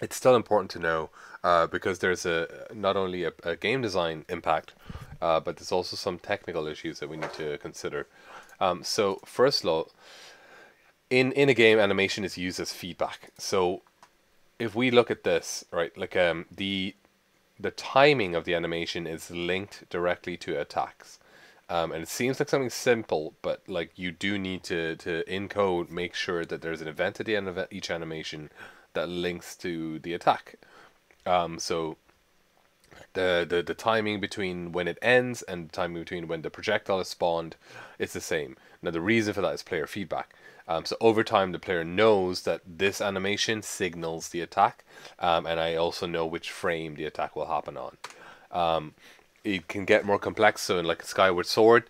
it's still important to know because there's not only a game design impact, but there's also some technical issues that we need to consider. So first of all, in a game, animation is used as feedback. So if we look at this, right, like the timing of the animation is linked directly to attacks. And it seems like something simple, but like you do need to in code make sure that there's an event at the end of each animation that links to the attack. So the timing between when it ends and the timing between when the projectile is spawned is the same. Now the reason for that is player feedback. So over time, the player knows that this animation signals the attack, and I also know which frame the attack will happen on. It can get more complex. So in like Skyward Sword,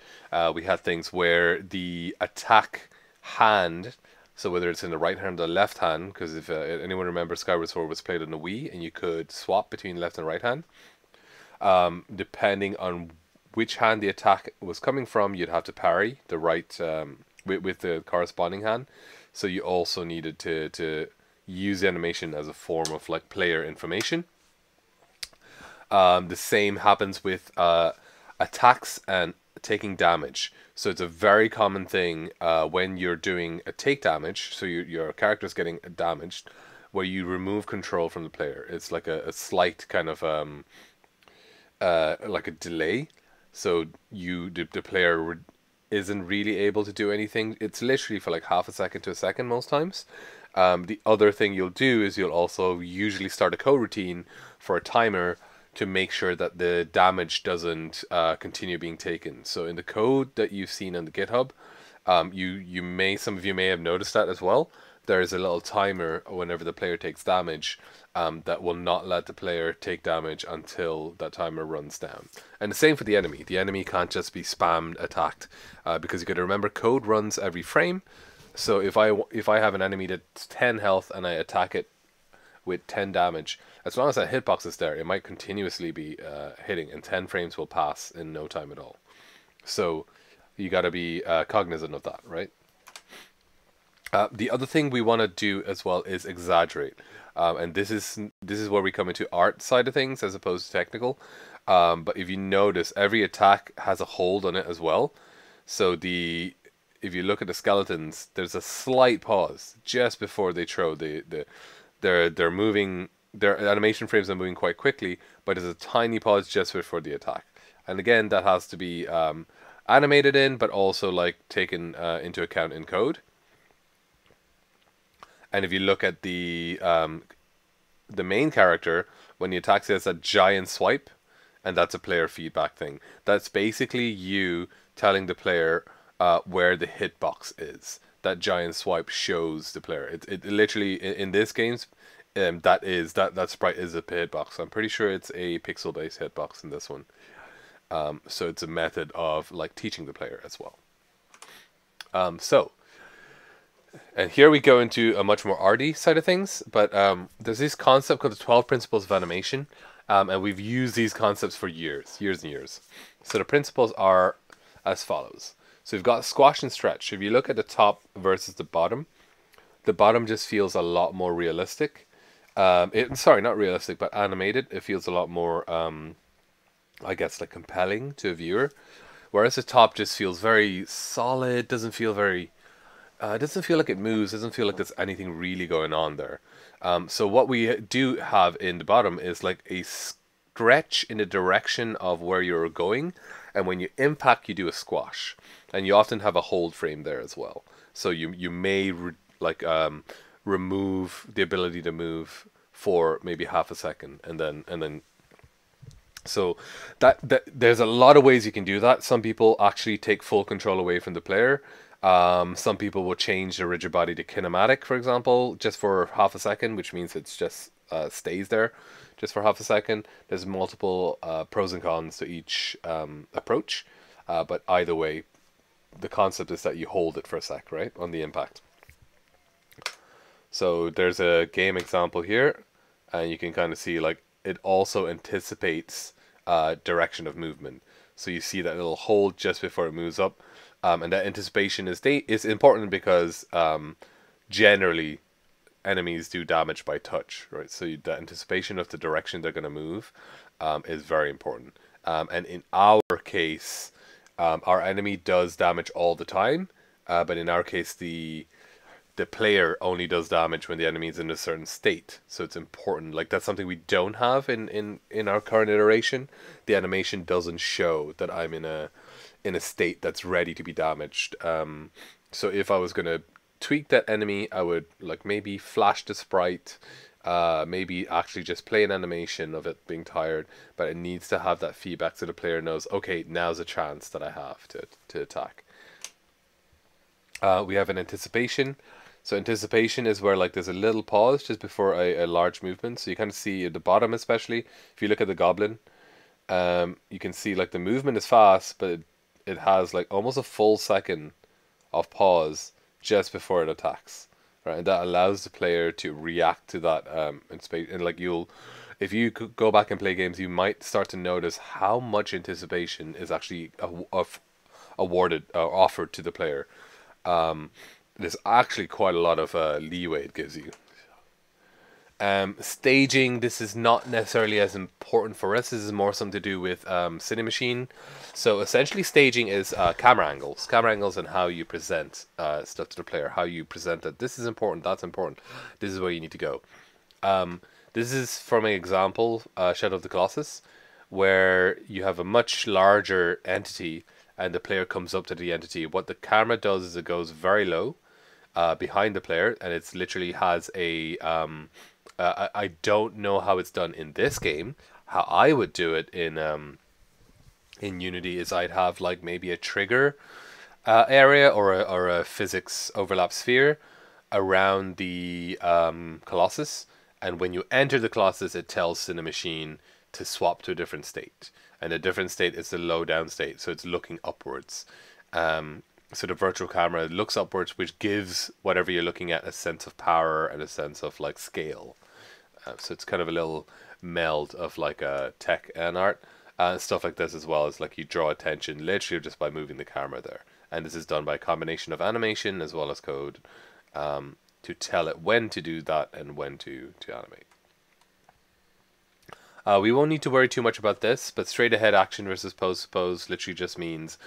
we had things where the attack hand, so whether it's in the right hand or the left hand, because if anyone remembers, Skyward Sword was played on the Wii, and you could swap between left and right hand. Depending on which hand the attack was coming from, you'd have to parry the right with the corresponding hand. So you also needed to use the animation as a form of like player information. The same happens with attacks and taking damage. So it's a very common thing when you're doing a take damage, so your character's getting damaged, where you remove control from the player. It's like a slight kind of like a delay. So the player isn't really able to do anything. It's literally for like half a second to a second most times. The other thing you'll do is you'll also usually start a code routine for a timer to make sure that the damage doesn't continue being taken. So in the code that you've seen on the GitHub, some of you may have noticed that as well. There is a little timer whenever the player takes damage that will not let the player take damage until that timer runs down. And the same for the enemy. The enemy can't just be spammed attacked because you got to remember code runs every frame. So if I have an enemy that's 10 health and I attack it with 10 damage, as long as that hitbox is there, it might continuously be hitting, and 10 frames will pass in no time at all. So you got to be cognizant of that, right? The other thing we want to do as well is exaggerate, and this is where we come into art side of things as opposed to technical. But if you notice, every attack has a hold on it as well. So if you look at the skeletons, there's a slight pause just before they throw they're moving. Their animation frames are moving quite quickly, but there's a tiny pause just before the attack. And again, that has to be animated in, but also like taken into account in code. And if you look at the main character, when he attacks, he has a giant swipe, and that's a player feedback thing. That's basically you telling the player where the hitbox is. That giant swipe shows the player. It literally in this games, that sprite is a hitbox. I'm pretty sure it's a pixel based hitbox in this one. So it's a method of like teaching the player as well. So and here we go into a much more arty side of things, but there's this concept called the 12 Principles of Animation, and we've used these concepts for years and years. So the principles are as follows. So we've got squash and stretch. If you look at the top versus the bottom just feels a lot more realistic. Sorry, not realistic, but animated. It feels a lot more, I guess, like compelling to a viewer. Whereas the top just feels very solid, it doesn't feel like it moves. Doesn't feel like there's anything really going on there. So what we do have in the bottom is like a stretch in the direction of where you're going, and when you impact, you do a squash, and you often have a hold frame there as well. So you may remove the ability to move for maybe half a second, and then so that there's a lot of ways you can do that. Some people actually take full control away from the player. Some people will change the rigid body to kinematic, for example, just for half a second, which means it's just stays there just for half a second. There's multiple pros and cons to each approach, but either way, the concept is that you hold it for a sec, right, on the impact. So there's a game example here, and you can kind of see like it also anticipates direction of movement. So you see that it'll hold just before it moves up, and that anticipation is important because generally enemies do damage by touch, right? So the anticipation of the direction they're going to move is very important. And in our case, our enemy does damage all the time, but in our case, the player only does damage when the enemy is in a certain state. So it's important. Like, that's something we don't have in our current iteration. The animation doesn't show that I'm in a state that's ready to be damaged. So if I was gonna tweak that enemy, I would like maybe flash the sprite, maybe actually just play an animation of it being tired, but it needs to have that feedback so the player knows, okay, now's a chance that I have to attack. We have an anticipation. So anticipation is where like there's a little pause just before a large movement. So you kind of see at the bottom, especially if you look at the goblin, you can see like the movement is fast, but it has like almost a full second of pause just before it attacks, right? And that allows the player to react to that in space. And like if you go back and play games, you might start to notice how much anticipation is actually awarded or offered to the player. There's actually quite a lot of leeway it gives you. Staging, this is not necessarily as important for us. This is more something to do with Cinemachine. So essentially staging is camera angles and how you present stuff to the player, how you present that this is important, that's important, this is where you need to go. This is from an example, Shadow of the Colossus, where you have a much larger entity and the player comes up to the entity. What the camera does is it goes very low behind the player, and it's literally has a I don't know how it's done in this game. How I would do it in Unity is I'd have like maybe a trigger area or a physics overlap sphere around the Colossus, and when you enter the Colossus, it tells Cinemachine to swap to a different state, and a different state is the low down state, so it's looking upwards. So the virtual camera looks upwards, which gives whatever you're looking at a sense of power and a sense of like scale. So it's kind of a little meld of like tech and art. Stuff like this as well, is like you draw attention literally just by moving the camera there. And this is done by a combination of animation as well as code to tell it when to do that and when to animate. We won't need to worry too much about this, but straight ahead action versus pose to pose literally just means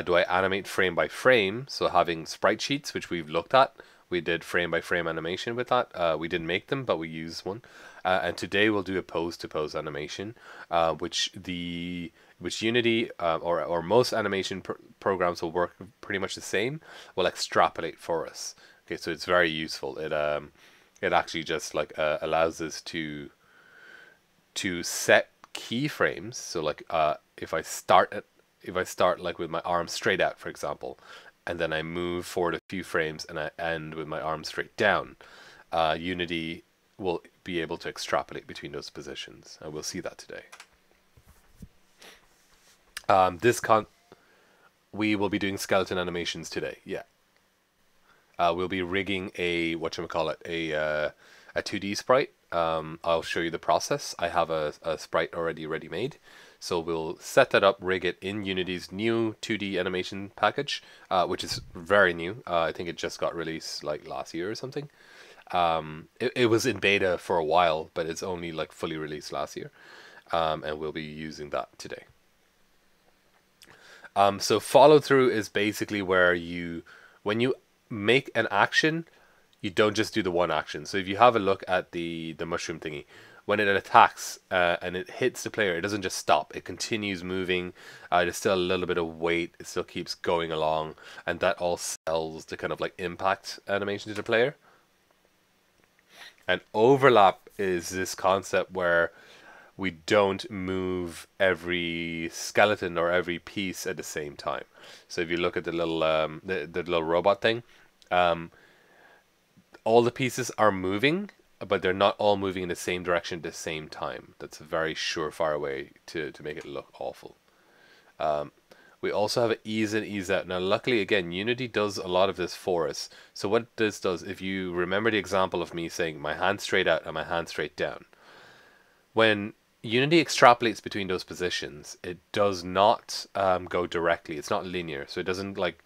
do I animate frame by frame? So having sprite sheets, which we've looked at, we did frame by frame animation with that. We didn't make them, but we used one. And today we'll do a pose to pose animation, which Unity or most animation programs will work pretty much the same. Will extrapolate for us. Okay, so it's very useful. It actually just like allows us to set keyframes. So like if I start like with my arm straight out, for example, and then I move forward a few frames and I end with my arm straight down, Unity will be able to extrapolate between those positions, and we'll see that today. We will be doing skeleton animations today. Yeah, we'll be rigging a a 2D sprite. I'll show you the process. I have a sprite already ready-made. So we'll set that up, rig it in Unity's new 2D animation package, which is very new. I think it just got released like last year or something. It was in beta for a while, but it's only like fully released last year. And we'll be using that today. So follow through is basically where when you make an action, you don't just do the one action. So if you have a look at the mushroom thingy, when it attacks and it hits the player, it doesn't just stop. It continues moving. There's still a little bit of weight. It still keeps going along. And that all sells the kind of like impact animation to the player. And overlap is this concept where we don't move every skeleton or every piece at the same time. So if you look at the little the little robot thing, all the pieces are moving, but they're not all moving in the same direction at the same time. That's a very surefire way to make it look awful. We also have an ease in, ease out. Now, luckily, again, Unity does a lot of this for us. So what this does, if you remember the example of me saying my hand straight out and my hand straight down, when Unity extrapolates between those positions, it does not go directly. It's not linear. So it doesn't like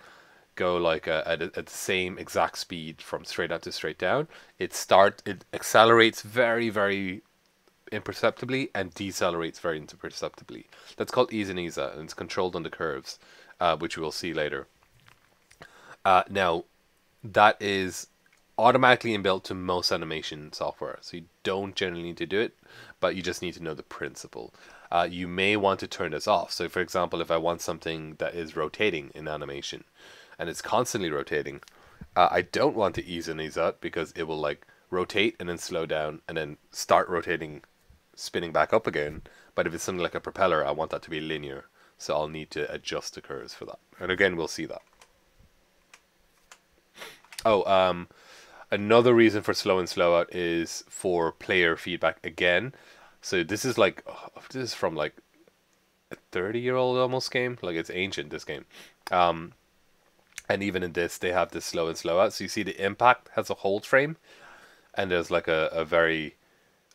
go like at the same exact speed from straight up to straight down, it accelerates very imperceptibly and decelerates very imperceptibly. That's called ease and ease out, and it's controlled on the curves, which we will see later. Now, that is automatically inbuilt to most animation software, so you don't generally need to do it, but you just need to know the principle. You may want to turn this off. So, for example, if I want something that is rotating in animation, and it's constantly rotating, I don't want to ease in ease out because it will like rotate and then slow down and then start rotating, spinning back up again. But if it's something like a propeller, I want that to be linear, so I'll need to adjust the curves for that. And again, we'll see that. Oh, another reason for slow and slow out is for player feedback again. So this is like this is from like a 30-year-old almost game. Like it's ancient, this game. And even in this, they have this slow and slow out. So you see the impact has a hold frame, and there's like a very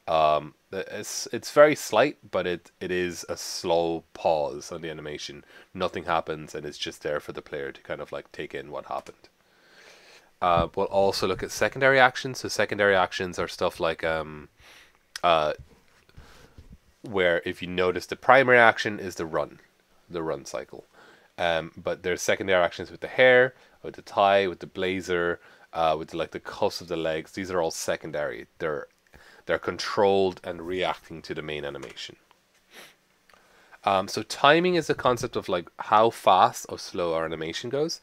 it's very slight, but it is a slow pause on the animation. Nothing happens, and it's just there for the player to kind of like take in what happened. We'll also look at secondary actions. So secondary actions are stuff like where if you notice the primary action is the run cycle. But there's secondary actions with the hair, with the tie, with the blazer, with the cuffs of the legs. These are all secondary. They're controlled and reacting to the main animation. So timing is the concept of like how fast or slow our animation goes.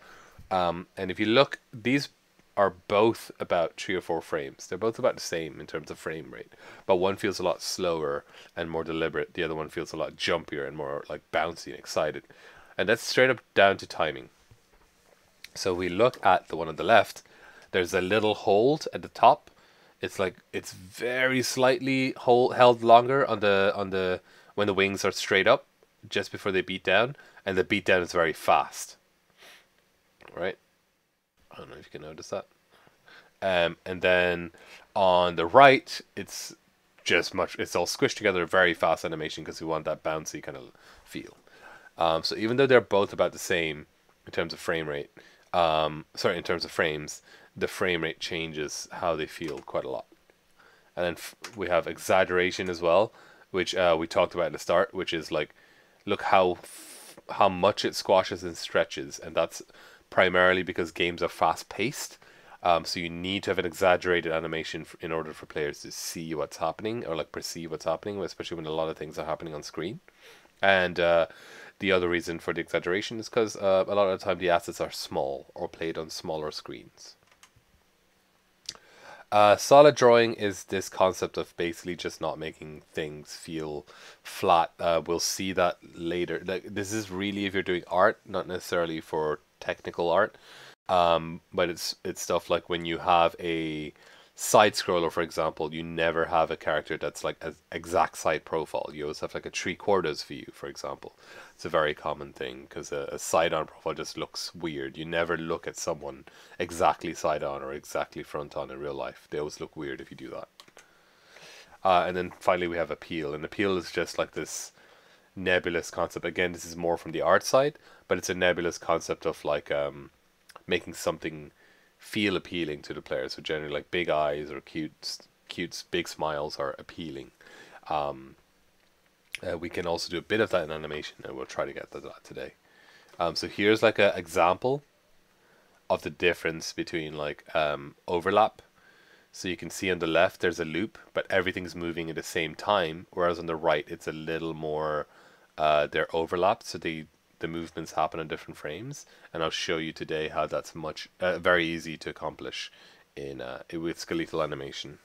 And if you look, these are both about 3 or 4 frames. They're both about the same in terms of frame rate, but one feels a lot slower and more deliberate. The other one feels a lot jumpier and more like bouncy and excited. And that's straight up down to timing. So we look at the one on the left. There's a little hold at the top. It's like it's very slightly held longer on the when the wings are straight up, just before they beat down, and the beat down is very fast. Right? I don't know if you can notice that. And then on the right, it's all squished together, very fast animation because we want that bouncy kind of feel. So even though they're both about the same in terms of frame rate, in terms of frames, the frame rate changes how they feel quite a lot. And then we have exaggeration as well, which we talked about at the start, which is like, look how much it squashes and stretches, and that's primarily because games are fast paced. So you need to have an exaggerated animation in order for players to see what's happening or like perceive what's happening, especially when a lot of things are happening on screen. And the other reason for the exaggeration is because a lot of the time the assets are small or played on smaller screens. Solid drawing is this concept of basically just not making things feel flat. We'll see that later. Like, this is really if you're doing art, not necessarily for technical art. But it's stuff like when you have a side scroller, for example, you never have a character that's like an exact side profile. You always have like a 3/4 view, for example. It's a very common thing because a side on profile just looks weird. You never look at someone exactly side on or exactly front on in real life. They always look weird if you do that. And then finally we have appeal, and appeal is just like this nebulous concept. Again, this is more from the art side, but it's a nebulous concept of like making something feel appealing to the player. So generally like big eyes or cute big smiles are appealing. We can also do a bit of that in animation, and we'll try to get to that today. So here's like an example of the difference between like overlap. So you can see on the left there's a loop, but everything's moving at the same time, whereas on the right it's a little more they're overlapped, so the movements happen on different frames, and I'll show you today how that's very easy to accomplish with skeletal animation.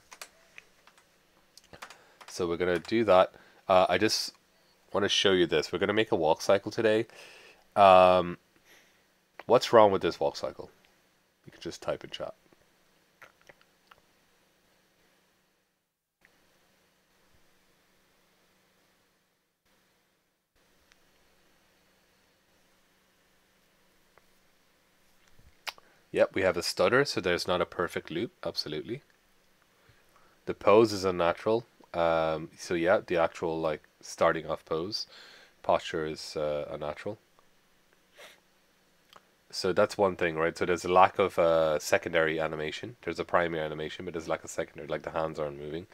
So we're gonna do that. I just want to show you this. We're gonna make a walk cycle today. What's wrong with this walk cycle? You can just type in chat. Yep, we have a stutter, so there's not a perfect loop, absolutely. The pose is unnatural. So yeah, the actual like starting off pose, posture is unnatural. So that's one thing, right? So there's a lack of secondary animation. There's a primary animation, but there's lack of secondary. Like the hands aren't moving,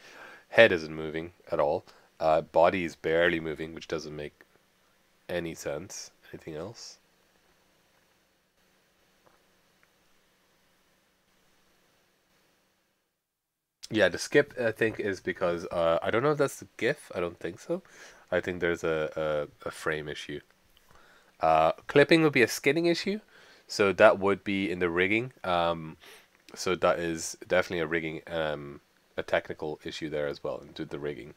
head isn't moving at all, body is barely moving, which doesn't make any sense. Anything else? Yeah, the skip I think is because I don't know if that's the GIF. I don't think so. I think there's a frame issue. Clipping would be a skinning issue, so that would be in the rigging. So that is definitely a rigging, a technical issue there as well, into the rigging.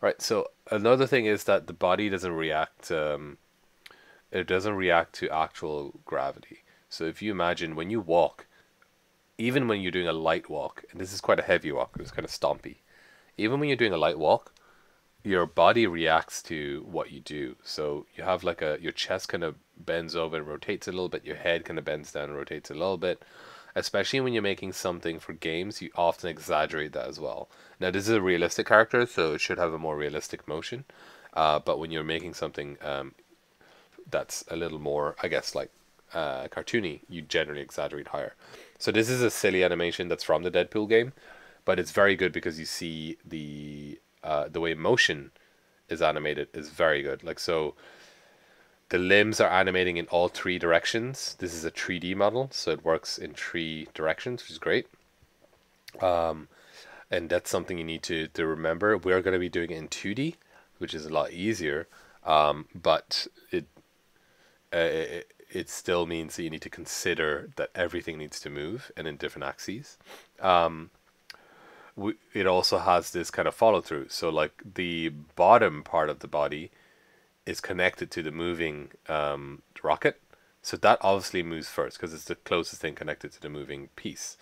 Right. So another thing is that the body doesn't react. It doesn't react to actual gravity. So if you imagine when you walk, even when you're doing a light walk, and this is quite a heavy walk, it's kind of stompy. Even when you're doing a light walk, your body reacts to what you do. So you have like your chest kind of bends over and rotates a little bit, your head kind of bends down and rotates a little bit. Especially when you're making something for games, you often exaggerate that as well. Now this is a realistic character, so it should have a more realistic motion. But when you're making something that's a little more, I guess, like cartoony, you generally exaggerate higher. So this is a silly animation that's from the Deadpool game, but it's very good because you see the way motion is animated is very good. Like so, the limbs are animating in all three directions. This is a 3D model, so it works in three directions, which is great. And that's something you need to remember. We're going to be doing it in 2D, which is a lot easier. But it still means that you need to consider that everything needs to move and in different axes. It also has this kind of follow through. So like the bottom part of the body is connected to the moving rocket. So that obviously moves first because it's the closest thing connected to the moving piece.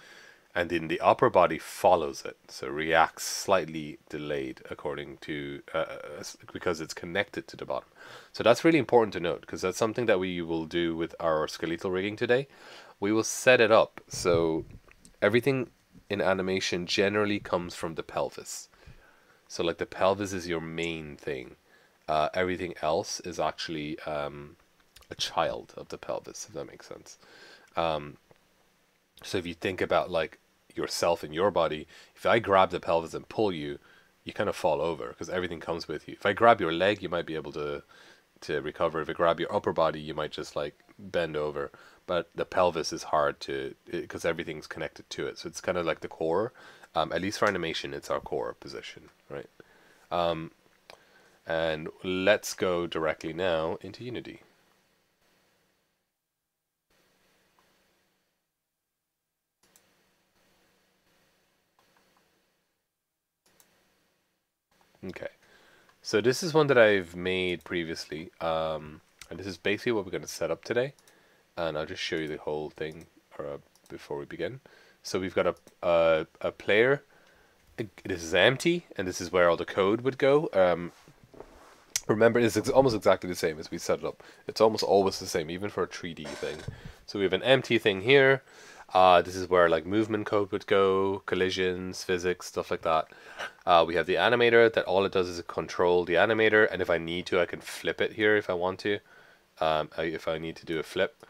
And then the upper body follows it, so reacts slightly delayed according to because it's connected to the bottom. So that's really important to note because that's something that we will do with our skeletal rigging today. We will set it up so everything in animation generally comes from the pelvis. So like the pelvis is your main thing. Everything else is actually a child of the pelvis, if that makes sense. So if you think about like yourself and your body, if I grab the pelvis and pull you, you kind of fall over because everything comes with you. If I grab your leg, you might be able to recover. If I grab your upper body, you might just like bend over. But the pelvis is hard to because everything's connected to it. So it's kind of like the core. At least for animation, it's our core position, right? And let's go directly now into Unity. Okay. So this is one that I've made previously, and this is basically what we're going to set up today. And I'll just show you the whole thing before we begin. So we've got a player. This is empty, and this is where all the code would go. Remember, it's almost exactly the same as we set it up. It's almost always the same, even for a 3D thing. So we have an empty thing here. This is where like movement code would go, collisions, physics, stuff like that. We have the animator that all it does is control the animator, and if I need to, I can flip it here if I want to. If I need to do a flip.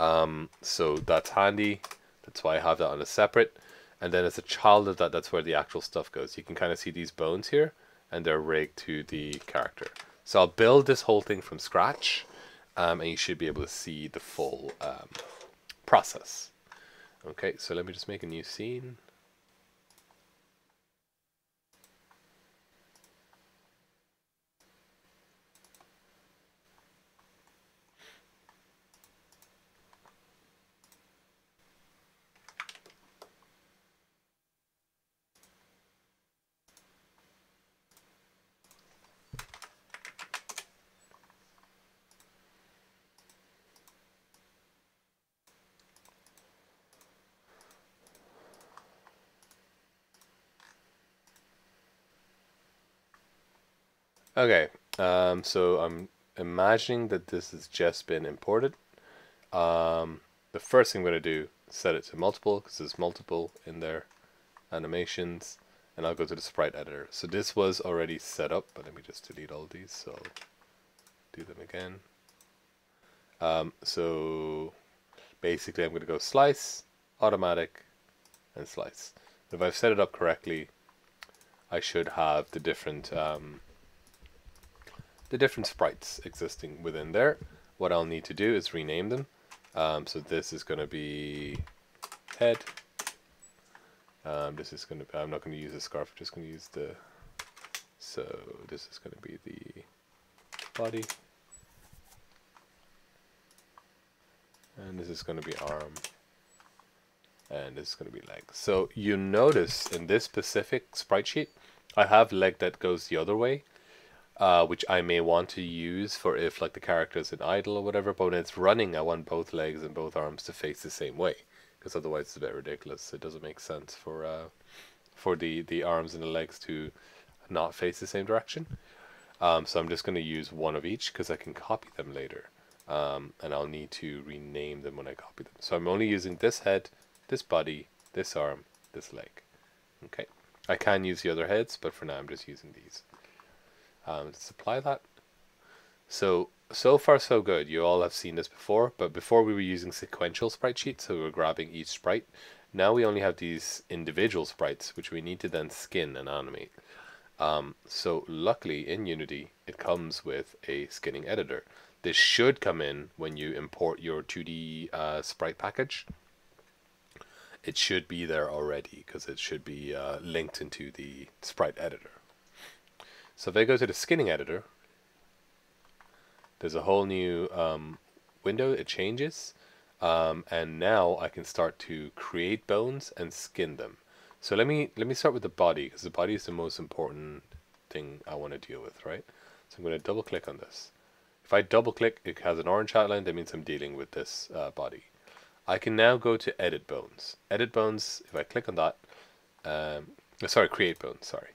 So that's handy. That's why I have that on a separate. And then as a child of that, that's where the actual stuff goes. You can kind of see these bones here, and they're rigged to the character. So I'll build this whole thing from scratch, and you should be able to see the full process. Okay, so let me just make a new scene. Okay, so I'm imagining that this has just been imported. The first thing I'm going to do is set it to multiple because there's multiple in there, animations, and I'll go to the sprite editor. So this was already set up, but let me just delete all these, so I'll do them again. So Basically, I'm going to go slice, automatic, and slice. If I've set it up correctly, I should have the different sprites existing within there. What I'll need to do is rename them. So this is going to be head. This is going to. I'm not going to use a scarf. I'm just going to use the. So this is going to be the body, and this is going to be arm, and this is going to be leg. So you notice in this specific sprite sheet, I have leg that goes the other way, which I may want to use for if like the character is in idle or whatever. But when it's running, I want both legs and both arms to face the same way, because otherwise it's a bit ridiculous. It doesn't make sense for the arms and the legs to not face the same direction. So I'm just going to use one of each because I can copy them later, and I'll need to rename them when I copy them. So I'm only using this head, this body, this arm, this leg. Okay, I can use the other heads, but for now I'm just using these. Let's apply that. So far so good. You all have seen this before, but before we were using sequential sprite sheets, so we were grabbing each sprite. Now we only have these individual sprites, which we need to then skin and animate. So luckily in Unity, it comes with a skinning editor. This should come in when you import your 2D sprite package. It should be there already because it should be linked into the sprite editor. So if I go to the skinning editor, there's a whole new window. It changes, and now I can start to create bones and skin them. So let me start with the body, because the body is the most important thing I want to deal with, right? So I'm going to double click on this. If I double click, it has an orange outline. That means I'm dealing with this body. I can now go to edit bones. Edit bones. If I click on that, sorry, create bones. Sorry,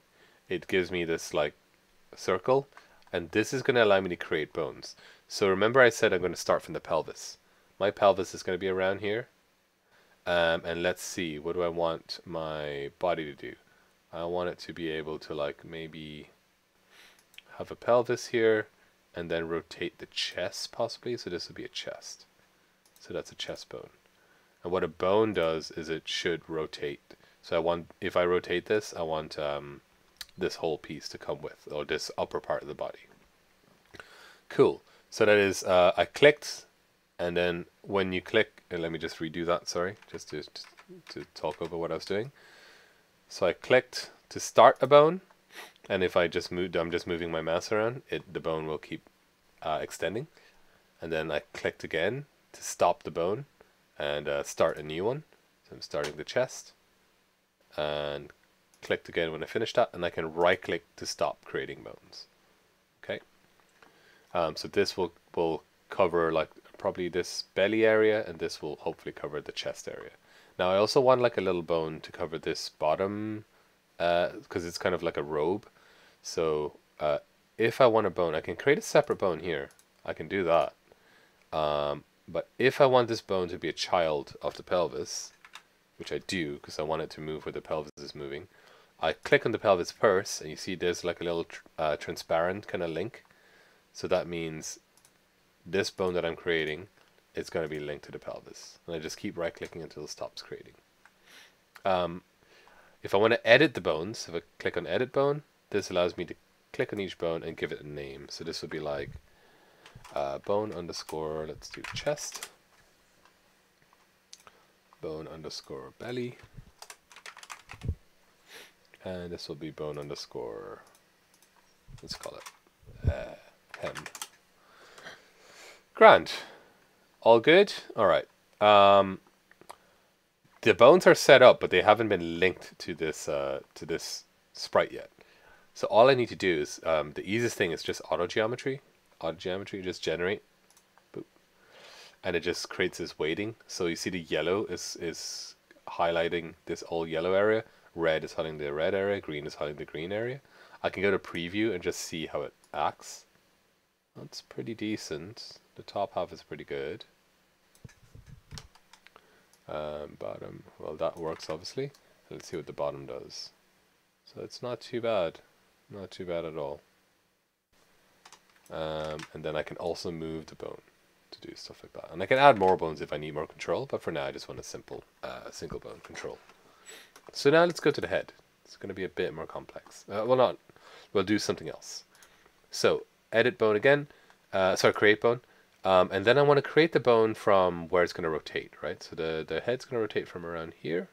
it gives me this like circle, and this is going to allow me to create bones. So remember I said I'm going to start from the pelvis. My pelvis is going to be around here. And let's see, what do I want my body to do? I want it to be able to like maybe have a pelvis here and then rotate the chest possibly. So this would be a chest. So that's a chest bone. And what a bone does is it should rotate. So I want, if I rotate this, I want this whole piece to come with, or this upper part of the body. Cool. So that is, I clicked, and then when you click, and let me just redo that, sorry, just to talk over what I was doing. So I clicked to start a bone, and if I just moved, I'm just moving my mouse around, the bone will keep extending. And then I clicked again to stop the bone and start a new one. So I'm starting the chest, and clicked again when I finished that, and I can right click to stop creating bones. Okay. So this will cover like probably this belly area, and this will hopefully cover the chest area. Now I also want like a little bone to cover this bottom, because it's kind of like a robe. So if I want a bone, I can create a separate bone here. I can do that. But if I want this bone to be a child of the pelvis, which I do because I want it to move where the pelvis is moving, I click on the pelvis first, and you see there's like a little transparent kind of link. So that means this bone that I'm creating is going to be linked to the pelvis. And I just keep right clicking until it stops creating. If I want to edit the bones, if I click on edit bone, this allows me to click on each bone and give it a name. So this would be like bone underscore, let's do chest, bone underscore belly, and this will be bone underscore, let's call it hem. Grand. All good? Alright. The bones are set up, but they haven't been linked to this sprite yet. So all I need to do is, the easiest thing is just auto geometry. Auto geometry, just generate. Boop. And it just creates this weighting. So you see the yellow is highlighting this all yellow area. Red is highlighting the red area. Green is highlighting the green area. I can go to preview and just see how it acts. That's pretty decent. The top half is pretty good. Bottom, well, that works obviously. Let's see what the bottom does. So it's not too bad. Not too bad at all. And then I can also move the bone. to do stuff like that. And I can add more bones if I need more control, but for now I just want a simple single bone control. So now let's go to the head. It's going to be a bit more complex. We'll do something else. So edit bone again, create bone. And then I want to create the bone from where it's going to rotate, right? So the head's going to rotate from around here.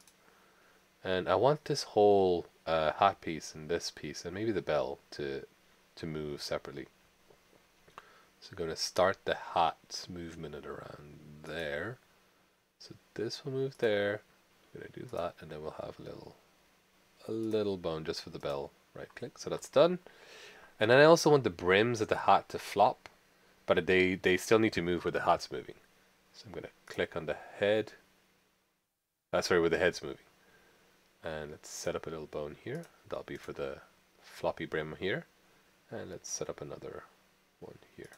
And I want this whole hat piece and this piece and maybe the bell to move separately. So I'm going to start the hat movement at around there. So this will move there. I'm going to do that, and then we'll have a little bone just for the bell. Right click, so that's done. And then I also want the brims of the hat to flop, but they still need to move where the hat's moving. So I'm going to click on the head. Sorry, where the head's moving. And let's set up a little bone here. That'll be for the floppy brim here. And let's set up another one here.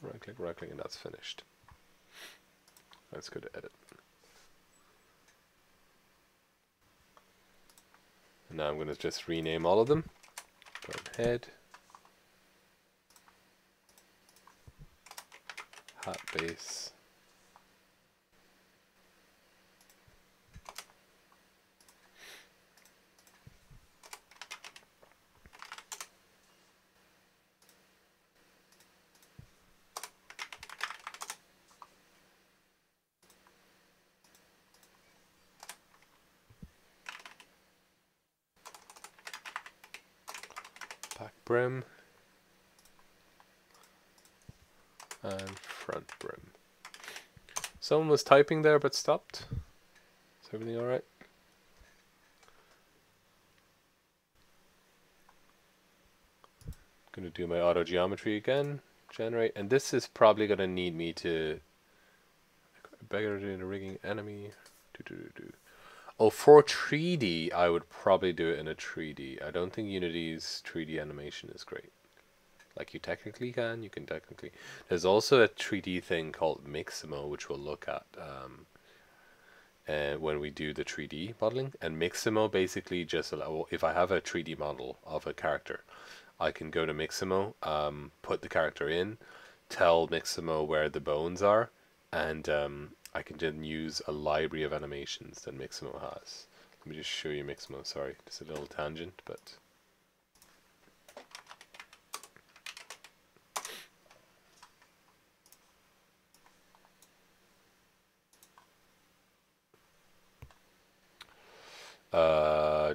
Right click, and that's finished. Let's go to edit. And now I'm going to just rename all of them. Bone head, hat base, back brim, and front brim. Someone was typing there but stopped. Is everything alright? Going to do my auto geometry again, generate, and this is probably going to need me to better do the rigging enemy. Oh, for 3D, I would probably do it in a 3D. I don't think Unity's 3D animation is great. Like you can technically. There's also a 3D thing called Mixamo, which we'll look at when we do the 3D modeling. And Mixamo basically just if I have a 3D model of a character, I can go to Mixamo, put the character in, tell Mixamo where the bones are, and I can then use a library of animations that Mixamo has. Let me just show you Mixamo. Sorry, just a little tangent, but. I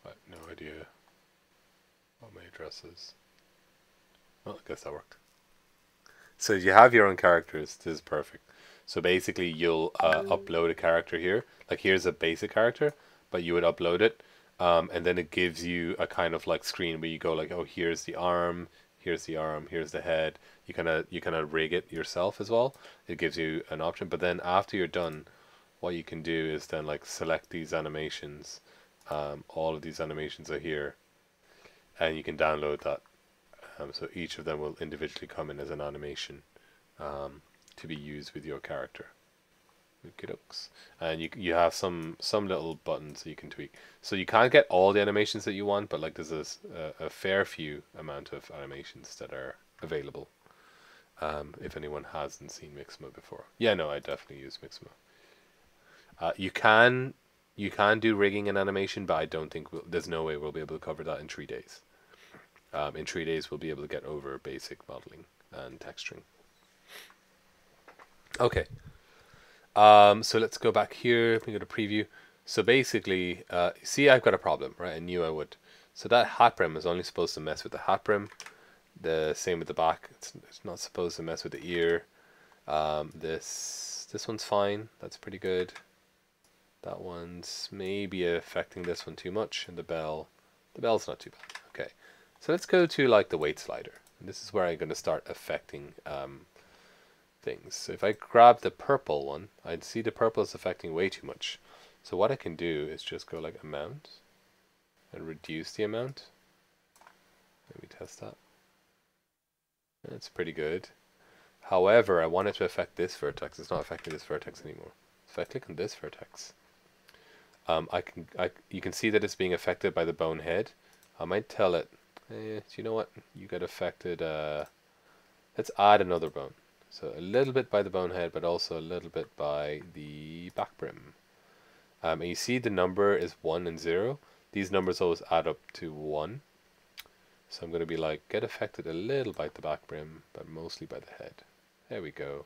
have no idea what my address is. Well, I guess that worked. So you have your own characters. This is perfect. So basically you'll upload a character here. Like here's a basic character, but you would upload it. And then it gives you a kind of like screen where you go like, oh, here's the arm, here's the head. You kind of rig it yourself as well. It gives you an option. But then after you're done, what you can do is then like select these animations. All of these animations are here, and you can download that. So each of them will individually come in as an animation to be used with your character. Okey-dokes. And you have some little buttons that you can tweak. So you can't get all the animations that you want, but like there's a fair few amount of animations that are available. If anyone hasn't seen Mixamo before. Yeah, no, I definitely use Mixamo. You can do rigging and animation, but I don't think there's no way we'll be able to cover that in 3 days. In 3 days, we'll be able to get over basic modeling and texturing. Okay. So let's go back here. We go to preview. So basically, see, I've got a problem, right? I knew I would. So that hat brim is only supposed to mess with the hat brim. The same with the back. It's not supposed to mess with the ear. This one's fine. That's pretty good. That one's maybe affecting this one too much, and the bell's not too bad. Okay, so let's go to like the weight slider, and this is where I'm going to start affecting things. So if I grab the purple one, I'd see the purple is affecting way too much. So what I can do is just go like amount and reduce the amount. Let me test that. That's pretty good. However, I want it to affect this vertex. It's not affecting this vertex anymore. If I click on this vertex, you can see that it's being affected by the bone head. I might tell it, you know what? You get affected. Let's add another bone. So a little bit by the bone head, but also a little bit by the back brim. And you see the number is 1 and 0. These numbers always add up to 1. So I'm going to be like, get affected a little by the back brim, but mostly by the head. There we go.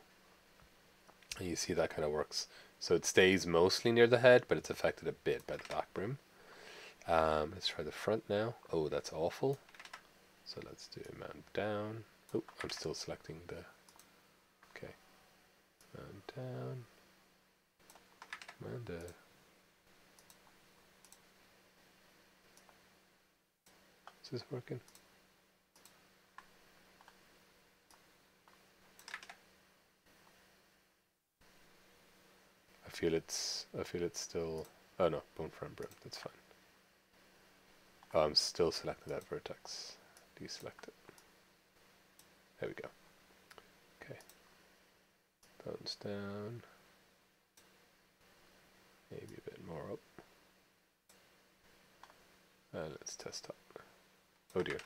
And you see that kind of works. So it stays mostly near the head, but it's affected a bit by the back brim. Let's try the front now. Oh, that's awful. So let's do mount down. Oh, I'm still selecting the... Okay. Mount down. Mount down. Is this working? I feel it's still... Oh no, bone front brim, that's fine. Oh, I'm still selecting that vertex. Deselect it. There we go. Okay. Bones down. Maybe a bit more up. And let's test that. Oh dear.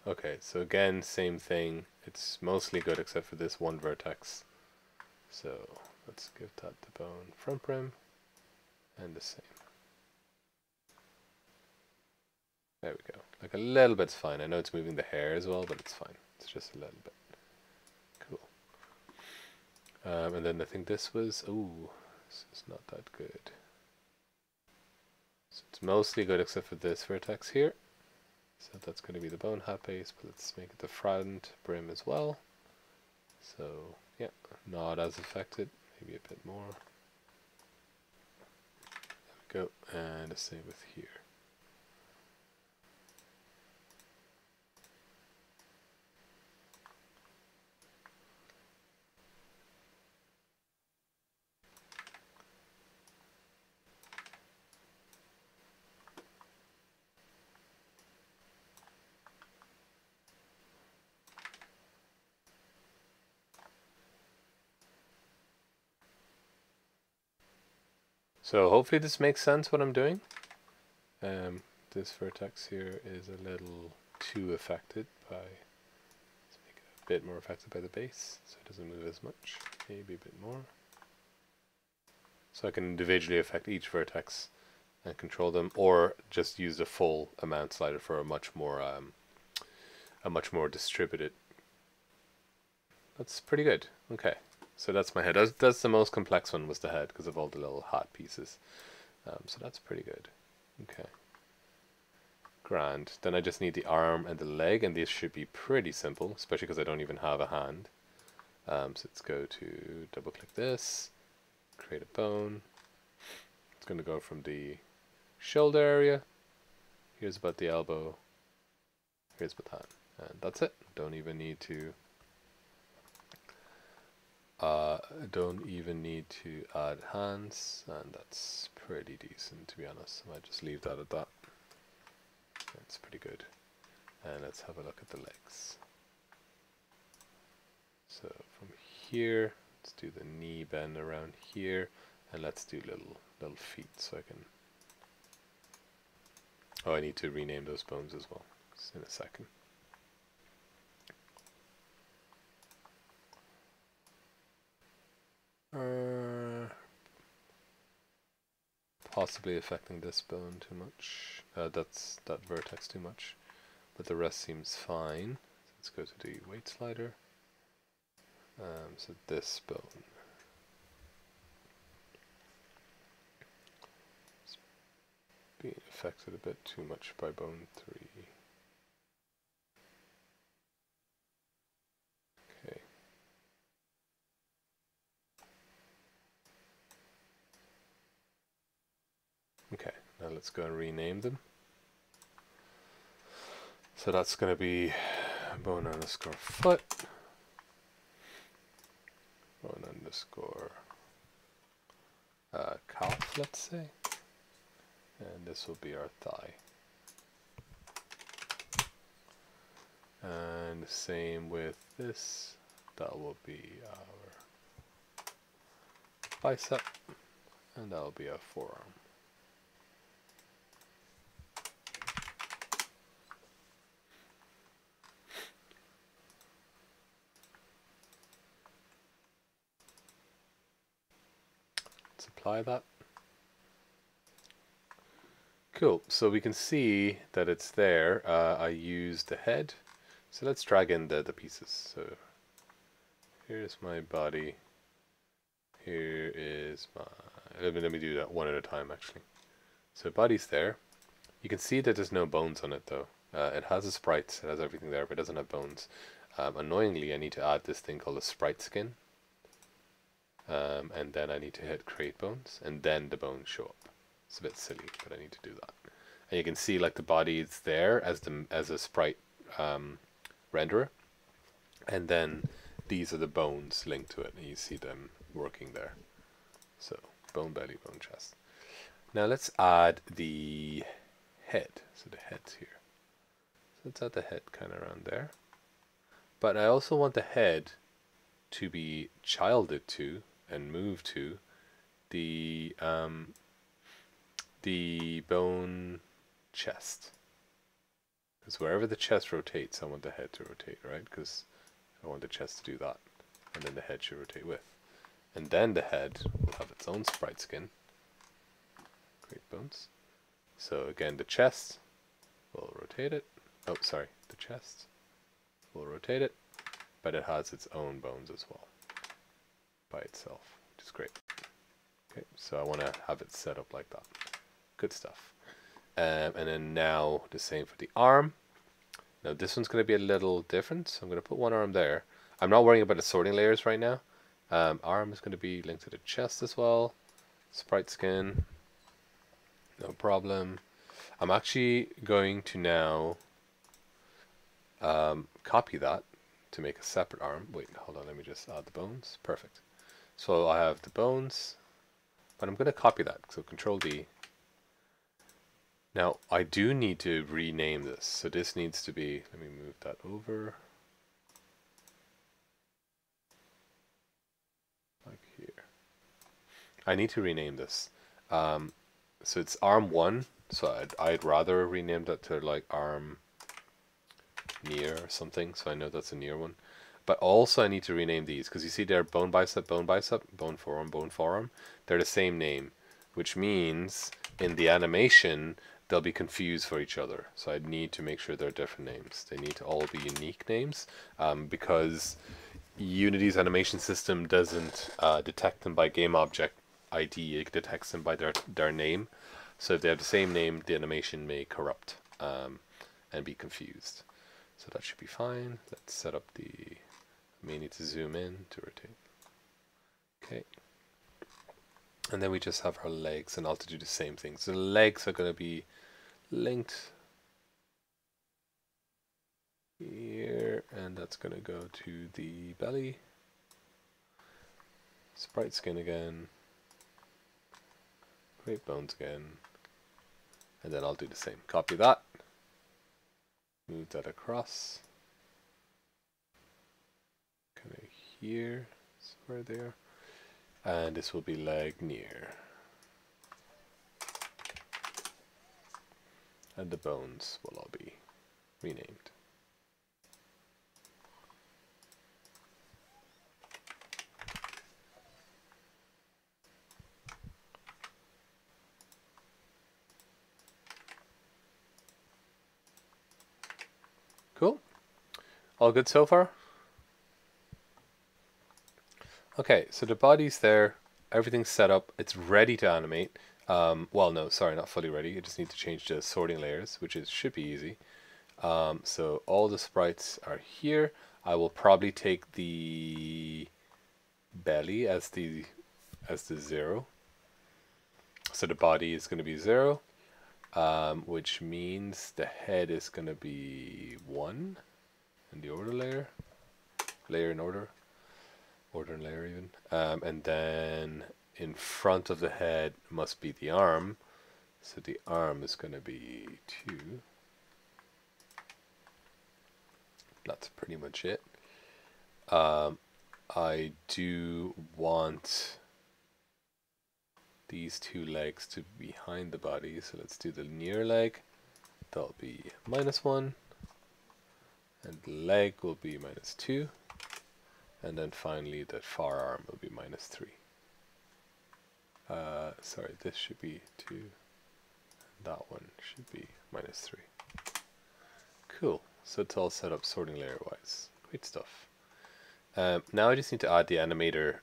Okay, so again, same thing. It's mostly good except for this one vertex. So let's give that the bone front brim and the same. There we go. Like a little bit's fine. I know it's moving the hair as well, but it's fine. It's just a little bit. Cool. And then I think this was... Ooh, this is not that good. So it's mostly good except for this vertex here. So that's going to be the bone hat base, but let's make it the front brim as well. So yeah, not as affected, maybe a bit more. There we go, and the same with here. So hopefully this makes sense what I'm doing. This vertex here is a little too affected by, let's make it a bit more affected by the base so it doesn't move as much, maybe a bit more. So I can individually affect each vertex and control them, or just use the full amount slider for a much more distributed. That's pretty good. Okay. So that's my head. That's the most complex one, was the head, because of all the little hat pieces. So that's pretty good. Okay. Grand. Then I just need the arm and the leg, and these should be pretty simple, especially because I don't even have a hand. So let's go to double click this, create a bone. It's going to go from the shoulder area. Here's about the elbow. Here's about that. And that's it. Don't even need to add hands, and that's pretty decent, to be honest. I might just leave that at that. That's pretty good. And let's have a look at the legs. So from here, let's do the knee bend around here, and let's do little feet so I can... Oh, I need to rename those bones as well. Just in a second. Possibly affecting this bone too much. That vertex too much, but the rest seems fine. Let's go to the weight slider. So this bone. It's being affected a bit too much by bone 3. Okay. Okay, now let's go and rename them. So that's going to be bone underscore foot, bone underscore calf, let's say, and this will be our thigh. And the same with this, that will be our bicep, and that will be our forearm. Let's apply that. Cool, so we can see that it's there. I used the head, so let's drag in the pieces. So here's my body, here is my, let me do that one at a time actually. So body's there. You can see that there's no bones on it though. It has a sprite, it has everything there, but it doesn't have bones. Annoyingly, I need to add this thing called a sprite skin. And then I need to hit create bones, and then the bones show up. It's a bit silly, but I need to do that. And you can see like the body is there as a sprite renderer, and then these are the bones linked to it, and you see them working there. So bone belly, bone chest. Now let's add the head. So the head's here. So let's add the head kind of around there. But I also want the head to be childed to and move to the bone chest. Because wherever the chest rotates, I want the head to rotate, right? Because I want the chest to do that. And then the head should rotate with. And then the head will have its own sprite skin. Great bones. So again, the chest will rotate it. Oh, sorry, the chest will rotate it, but it has its own bones as well by itself, which is great. Okay, so I want to have it set up like that. Good stuff. And then now the same for the arm. Now this one's going to be a little different, so I'm going to put one arm there. I'm not worrying about the sorting layers right now. Arm is going to be linked to the chest as well. Sprite skin, no problem. I'm actually going to now copy that to make a separate arm. Wait, hold on, let me just add the bones. Perfect. So I have the bones, but I'm going to copy that. So Control D. Now I do need to rename this. So this needs to be, let me move that over. Like here. I need to rename this. So it's arm 1. So I'd rather rename that to like arm near or something, so I know that's a near one. But also I need to rename these, because you see they're bone bicep, bone forearm, bone forearm. They're the same name, which means in the animation they'll be confused for each other. So I need to make sure they're different names. They need to all be unique names, because Unity's animation system doesn't detect them by game object ID. It detects them by their name. So if they have the same name, the animation may corrupt and be confused. So that should be fine. Let's set up the, may need to zoom in to rotate. Okay. And then we just have our legs, and I'll have to do the same thing. So the legs are going to be linked here, and that's going to go to the belly. Sprite skin again. Great bones again. And then I'll do the same. Copy that. Move that across. Kind of here is where they are. And this will be leg near. And the bones will all be renamed. Cool. All good so far? Okay, so the body's there. Everything's set up. It's ready to animate. Well, no, sorry, not fully ready. I just need to change the sorting layers, which should be easy. So all the sprites are here. I will probably take the belly as the 0. So the body is going to be 0, which means the head is going to be 1 in the order layer. Layer in order. Order and layer even. And then in front of the head must be the arm. So the arm is going to be 2. That's pretty much it. I do want these 2 legs to be behind the body. So let's do the near leg. That'll be -1. And the leg will be -2. And then finally the far arm will be -3. sorry, this should be 2. And that one should be -3. Cool. So it's all set up sorting layer wise. Great stuff. Now I just need to add the animator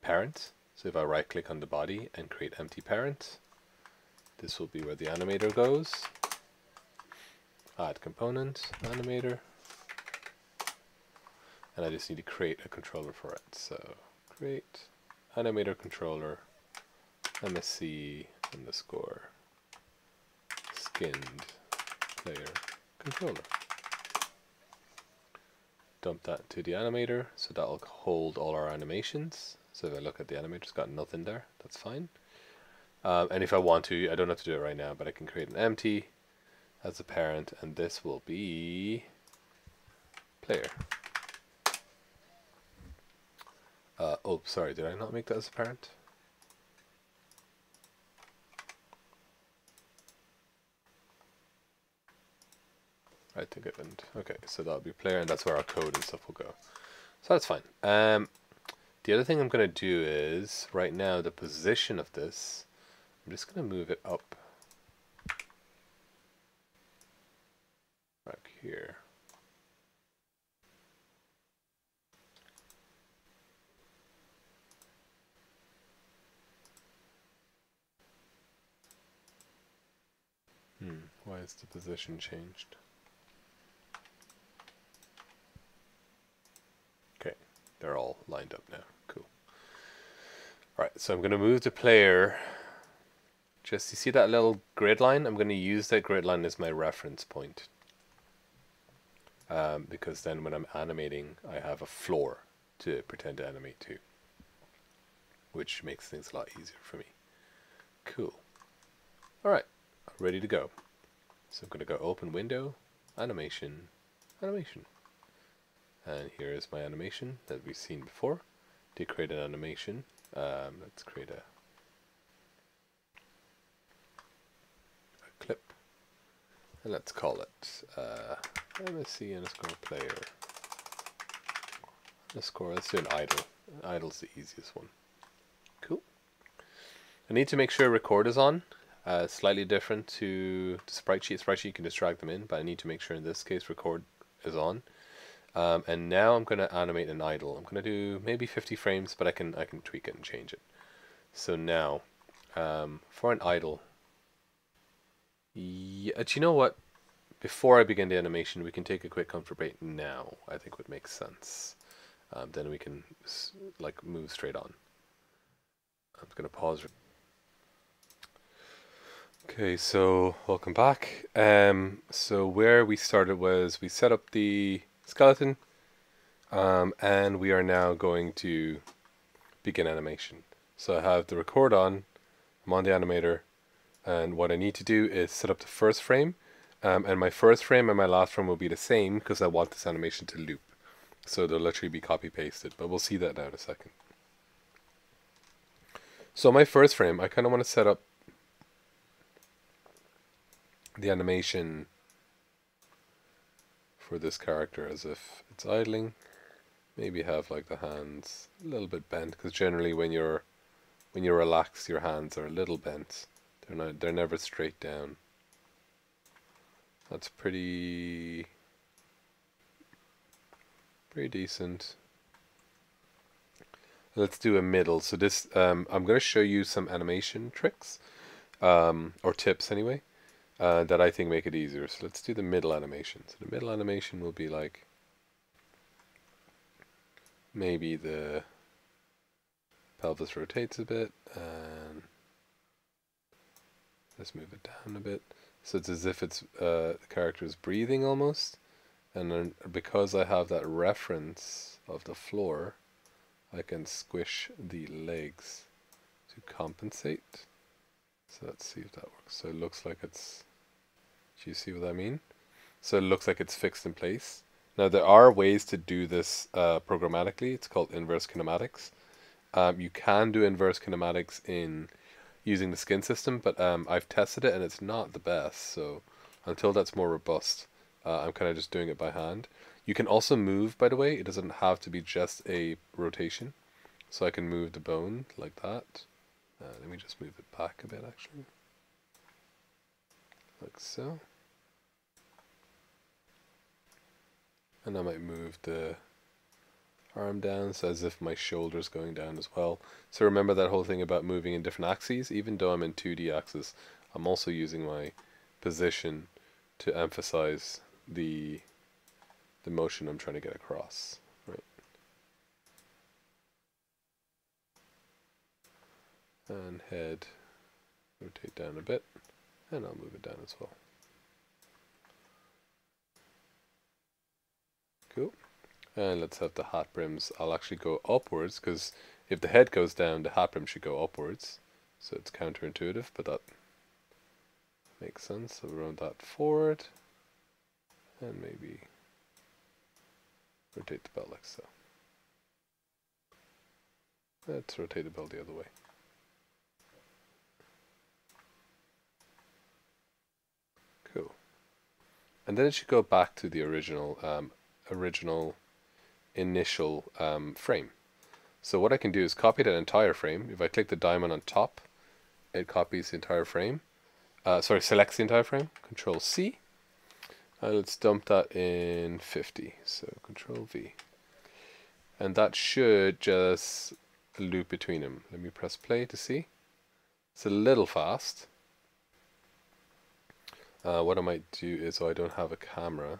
parent. So if I right click on the body and create empty parent, this will be where the animator goes. Add component, animator. And I just need to create a controller for it. So create animator controller MSC underscore skinned player controller. Dump that to the animator, so that'll hold all our animations. So if I look at the animator, it's got nothing there. That's fine. And if I want to, I don't have to do it right now, but I can create an empty as a parent, and this will be player. Oh, sorry, did I not make that as a parent? I think I didn't. Okay, so that'll be player, and that's where our code and stuff will go. So that's fine. The other thing I'm going to do is, right now, the position of this, I'm just going to move it up. Back here. Why is the position changed? Okay, they're all lined up now. Cool. Alright, so I'm going to move the player. Just, you see that little grid line? I'm going to use that grid line as my reference point. Because then when I'm animating, I have a floor to pretend to animate to. Which makes things a lot easier for me. Cool. Alright, ready to go. So I'm going to go open window, animation, animation. And here is my animation that we've seen before. To create an animation, let's create a clip. And let's call it MSC underscore player underscore, let's do an idle. Idle's the easiest one. Cool. I need to make sure record is on. Slightly different to the sprite sheet. Sprite sheet you can just drag them in, but I need to make sure in this case record is on. And now I'm going to animate an idle. I'm going to do maybe 50 frames, but I can tweak it and change it. So now, for an idle, do you know what? Before I begin the animation, we can take a quick comfort break now. I think would make sense. Then we can like move straight on. I'm going to pause. Okay, so welcome back. So where we started was we set up the skeleton, and we are now going to begin animation. So I have the record on, I'm on the animator, and what I need to do is set up the first frame, and my first frame and my last frame will be the same because I want this animation to loop. So they'll literally be copy pasted, but we'll see that now in a second. So my first frame, I kind of want to set up the animation for this character as if it's idling. Maybe have like the hands a little bit bent, because generally when you're relaxed, your hands are a little bent. They're never straight down. That's pretty decent. Let's do a middle. So this I'm going to show you some animation tricks, or tips anyway. That I think make it easier. So let's do the middle animation. So the middle animation will be like, maybe the pelvis rotates a bit, and let's move it down a bit. So it's as if it's the character is breathing almost, and then because I have that reference of the floor, I can squish the legs to compensate. So let's see if that works. So it looks like it's, do you see what I mean? So it looks like it's fixed in place. Now there are ways to do this programmatically. It's called inverse kinematics. You can do inverse kinematics in using the skin system, but I've tested it and it's not the best. So until that's more robust, I'm kind of just doing it by hand. You can also move, by the way. It doesn't have to be just a rotation. So I can move the bone like that. Let me just move it back a bit actually. Like so. And I might move the arm down, so as if my shoulder's going down as well. So remember that whole thing about moving in different axes? Even though I'm in 2D axis, I'm also using my position to emphasize the motion I'm trying to get across. Right. And head, rotate down a bit, and I'll move it down as well. Cool. And let's have the hat brims. I'll actually go upwards, because if the head goes down, the hat brim should go upwards. So it's counterintuitive, but that makes sense. So round that forward, and maybe rotate the belt like so. Let's rotate the belt the other way. Cool. And then it should go back to the original initial frame. So what I can do is copy that entire frame. If I click the diamond on top, it copies the entire frame. Selects the entire frame. Control C. Let's dump that in 50. So Control V. And that should just loop between them. Let me press play to see. It's a little fast. What I might do is, I don't have a camera.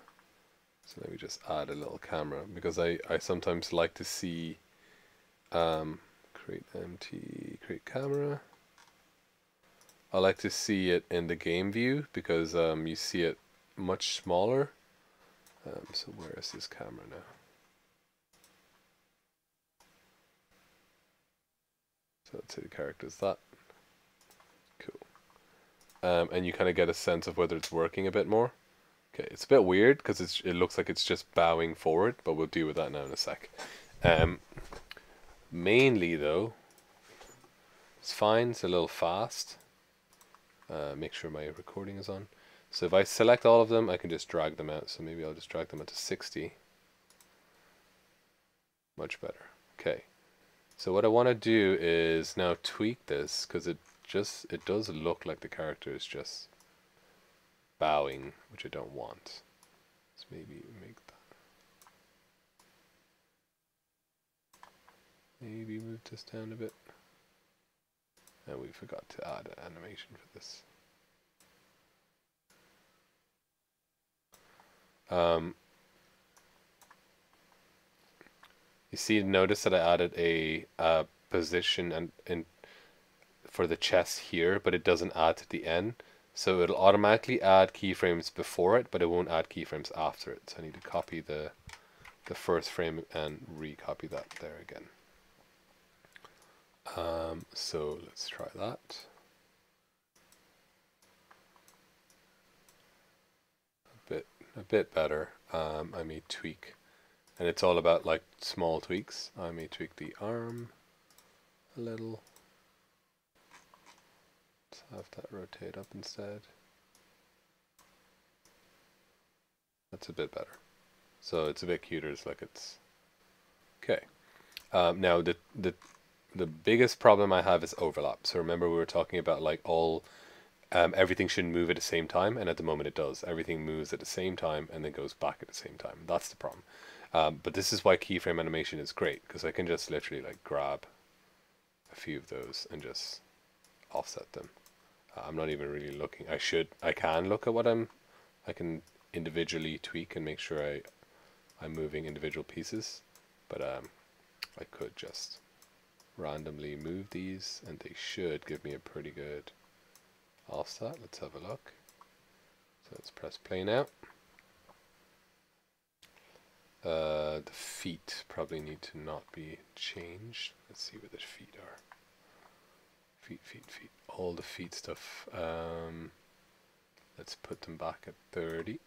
So let me just add a little camera, because I sometimes like to see create empty, create camera. I like to see it in the game view, because you see it much smaller. So where is this camera now? So let's say the character is that. Cool. And you kind of get a sense of whether it's working a bit more. Okay, it's a bit weird because it looks like it's just bowing forward, but we'll deal with that now in a sec. Mainly though, it's fine. It's a little fast. Make sure my recording is on. So if I select all of them, I can just drag them out. So maybe I'll just drag them out to 60. Much better. Okay. So what I want to do is now tweak this, because it does look like the character is just bowing, which I don't want. So maybe make that. Maybe move this down a bit. And we forgot to add an animation for this. You see, notice that I added a position and for the chest here, but it doesn't add to the end. So it'll automatically add keyframes before it, but it won't add keyframes after it. So I need to copy the first frame and recopy that there again. So let's try that. A bit better. I may tweak, and it's all about like small tweaks. I may tweak the arm a little. Let's have that rotate up instead. That's a bit better. So it's a bit cuter. It's like it's okay. Now the biggest problem I have is overlap. So remember we were talking about like everything should move at the same time, and at the moment it does. Everything moves at the same time and then goes back at the same time. That's the problem. But this is why keyframe animation is great, because I can just literally like grab a few of those and just offset them. I'm not even really looking. I can look at what I can individually tweak and make sure I'm moving individual pieces, but I could just randomly move these and they should give me a pretty good offset. Let's have a look. So let's press play now. The feet probably need to not be changed. Let's see where the feet are. Feet. All the feet stuff. Let's put them back at 30.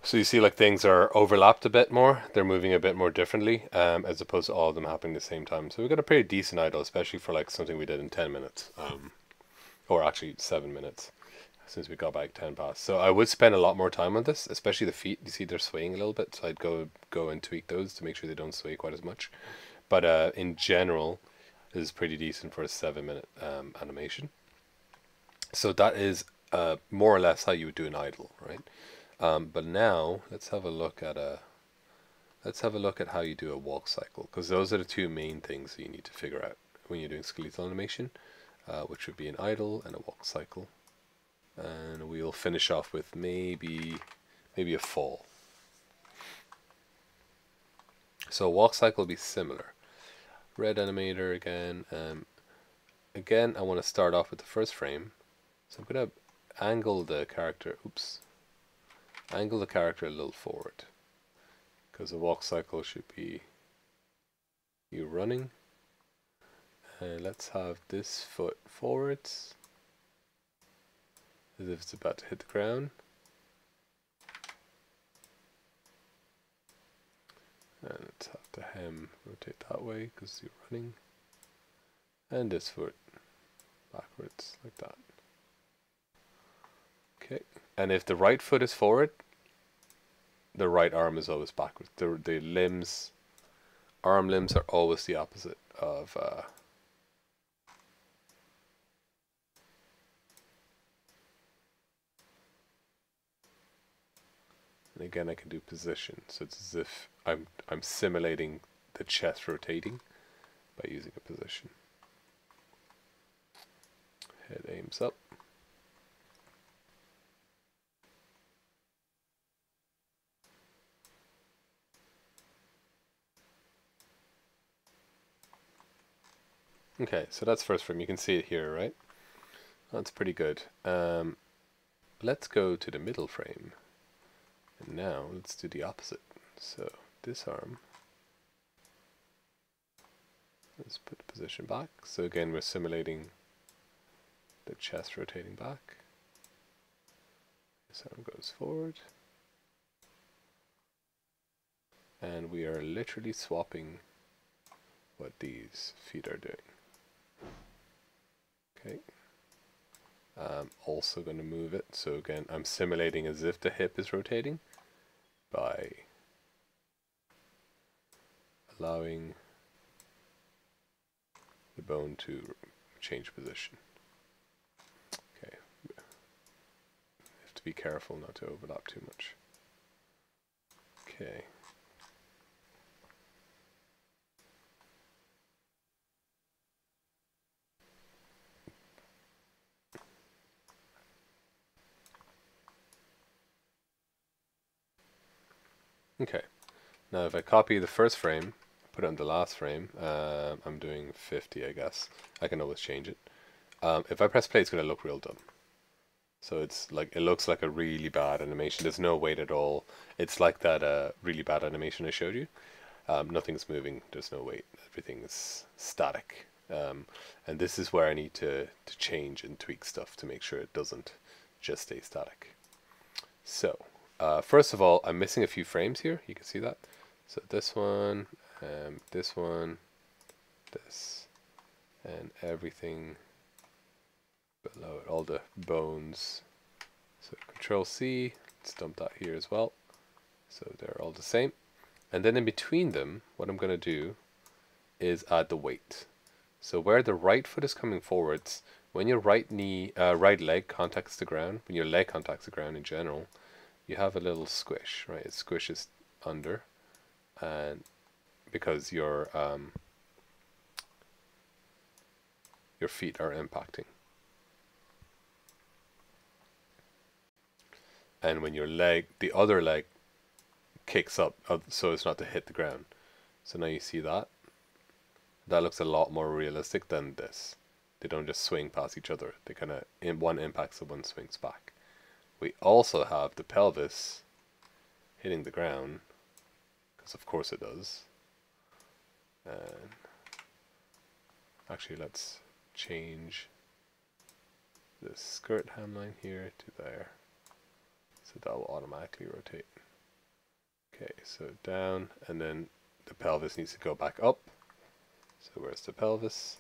So you see like things are overlapped a bit more. They're moving a bit more differently, as opposed to all of them happening at the same time. So we got a pretty decent idle, especially for like something we did in 10 minutes. Or actually 7 minutes, since we got back 10 past. So I would spend a lot more time on this, especially the feet. You see they're swaying a little bit, so I'd go and tweak those to make sure they don't sway quite as much. But in general, this is pretty decent for a 7 minute animation. So that is more or less how you would do an idle, right? But now let's have a look at how you do a walk cycle, because those are the two main things that you need to figure out when you're doing skeletal animation, which would be an idle and a walk cycle. And we'll finish off with maybe a fall. So walk cycle will be similar. Red animator again. Again, I want to start off with the first frame. So I'm going to angle the character. Angle the character a little forward, because the walk cycle should be you running. And let's have this foot forwards, as if it's about to hit the ground. And let's have the hem rotate that way because you're running. And this foot backwards like that. Okay. And if the right foot is forward, the right arm is always backwards. The limbs, arm limbs are always the opposite of and again I can do position, so it's as if I'm simulating the chest rotating by using a position. Head aims up. Okay, so that's first frame. You can see it here, right? That's pretty good. Let's go to the middle frame. And now let's do the opposite. So this arm, let's put the position back. So again, we're simulating the chest rotating back. This arm goes forward. And we are literally swapping what these feet are doing. Okay. Also going to move it. So again, I'm simulating as if the hip is rotating by allowing the bone to change position. Okay. You have to be careful not to overlap too much. Okay. Okay, now if I copy the first frame, put it on the last frame, I'm doing 50 I guess, I can always change it. If I press play, it's going to look real dumb. So it's like, it looks like a really bad animation, there's no weight at all. It's like that really bad animation I showed you. Nothing's moving, there's no weight, everything is static. And this is where I need to change and tweak stuff to make sure it doesn't just stay static. So first of all, I'm missing a few frames here. You can see that. So this one, this, and everything below it, all the bones. So Control C, let's dump that here as well. So they're all the same. And then in between them, what I'm going to do is add the weight. So where the right foot is coming forwards, when your right leg contacts the ground, when your leg contacts the ground in general, you have a little squish, right? It squishes under, and because your feet are impacting. And when your leg, the other leg, kicks up, so as not to hit the ground. So now you see that. That looks a lot more realistic than this. They don't just swing past each other. They kind of, one impacts and one swings back. We also have the pelvis hitting the ground, because of course it does. And actually, let's change the skirt hemline here to there, so that will automatically rotate. Okay, so down, and then the pelvis needs to go back up. So where's the pelvis?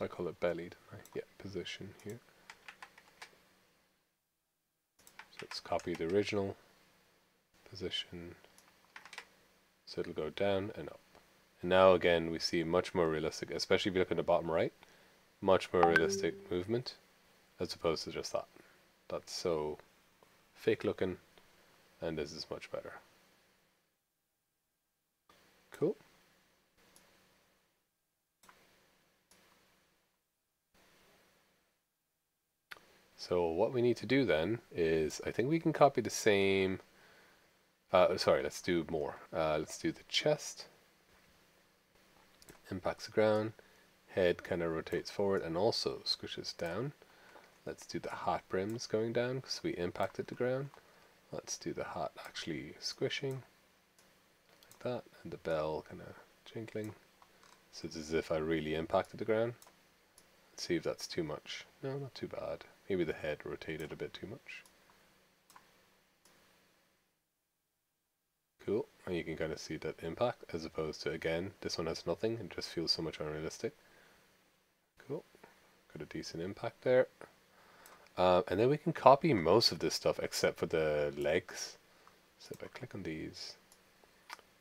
I call it belly, don't I? Yeah, position here. So let's copy the original position. So it'll go down and up. And now again we see much more realistic, especially if you look at the bottom right, much more realistic movement as opposed to just that. That's so fake looking, and this is much better. Cool. So what we need to do then is, I think we can copy the same, sorry, let's do more. Let's do the chest, impacts the ground, head kind of rotates forward and also squishes down. Let's do the hat brims going down because we impacted the ground. Let's do the hat actually squishing like that, and the bell kind of jingling. So it's as if I really impacted the ground. Let's see if that's too much. No, not too bad. Maybe the head rotated a bit too much. Cool. And you can kind of see that impact as opposed to, again, this one has nothing. It just feels so much unrealistic. Cool. Got a decent impact there. And then we can copy most of this stuff except for the legs. So if I click on these,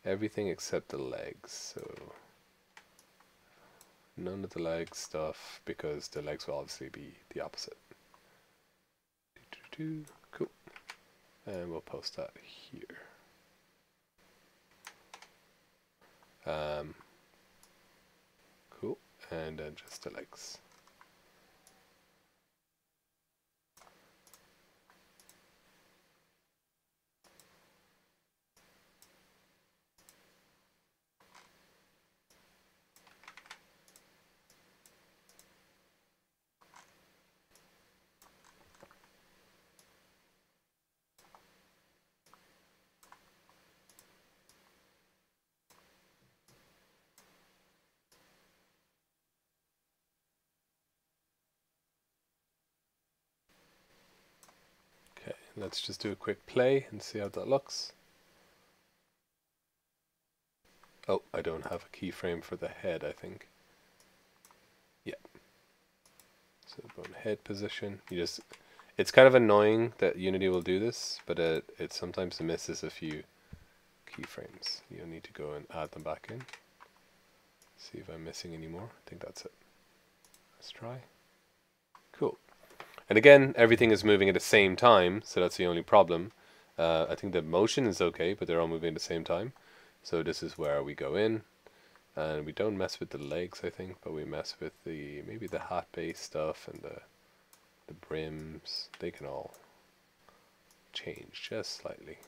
everything except the legs. So none of the leg stuff because the legs will obviously be the opposite. Cool. And we'll post that here. Cool. And then just the legs. Okay, let's just do a quick play and see how that looks. Oh, I don't have a keyframe for the head, I think. Yeah. So go in head position. It's kind of annoying that Unity will do this, but it sometimes misses a few keyframes. You'll need to go and add them back in. See if I'm missing any more. I think that's it. Let's try. Cool. And again, everything is moving at the same time, so that's the only problem. I think the motion is okay, but they're all moving at the same time. So this is where we go in, and we don't mess with the legs, I think, but we mess with maybe the hat base stuff and the brims. They can all change just slightly.